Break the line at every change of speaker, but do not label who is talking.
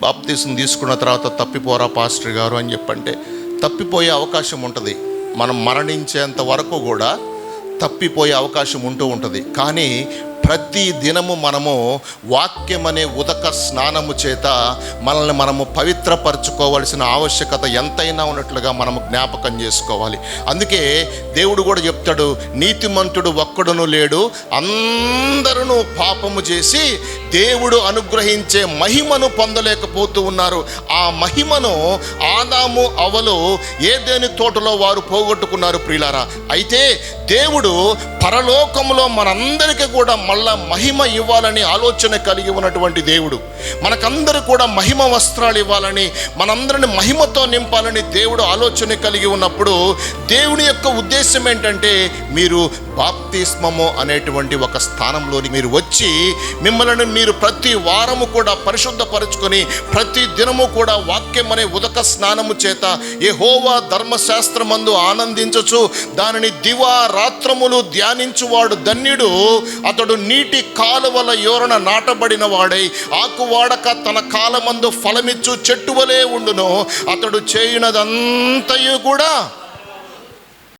Baptism తీసుకున్న తర్వాత తప్పిపోరా pastor గారు అని చెప్పంటే తప్పిపోయే అవకాశం ఉంటుంది. మనం మరణించేంత వరకు కూడా తప్పిపోయే అవకాశం ఉంటూ ఉంటుంది. కానీ ప్రతి దినము మనము వాక్యం అనే ఉదక స్నానము చేత మనల్ని మనము పవిత్రపరచుకోవాల్సిన ఆవశ్యకత ఎంతైనా ఉన్నట్లుగా మనము జ్ఞాపకం చేసుకోవాలి. అందుకే దేవుడు కూడా చెప్తాడు, నీతిమంతుడు ఒక్కడును లేడు, అందరూ పాపము చేసి దేవుడు అనుగ్రహించే మహిమను పొందలేకపోతూ ఉన్నారు. ఆ మహిమను ఆదాము అవ్వలు ఏదెని తోటలో వారు పోగొట్టుకున్నారు ప్రియులారా. అయితే దేవుడు పరలోకంలో మనందరికీ కూడా మళ్ళా మహిమ ఇవ్వాలని ఆలోచన కలిగి ఉన్నటువంటి దేవుడు, మనకందరూ కూడా మహిమ వస్త్రాలు ఇవ్వాలని, మనందరిని మహిమతో నింపాలని దేవుడు ఆలోచన కలిగి ఉన్నప్పుడు దేవుని యొక్క ఉద్దేశం ఏంటంటే, మీరు బాప్తిస్మము అనేటువంటి ఒక స్థానంలోని మీరు వచ్చి మిమ్మల్ని మీరు ప్రతి వారము కూడా పరిశుద్ధపరచుకొని ప్రతి దినము కూడా వాక్యం అనే ఉదక స్నానము చేత యెహోవా ధర్మశాస్త్రమందు ఆనందించచ్చు, దానిని దివా రాత్రములు ధ్యానించువాడు ధన్యుడు, అతడు నీటి కాలువల యోరన నాటబడిన వాడై ఆకువాడక తన కాలమందు ఫలమిచ్చు చెట్టు వలె ఉండును, అతడు చేయునదంతయు కూడా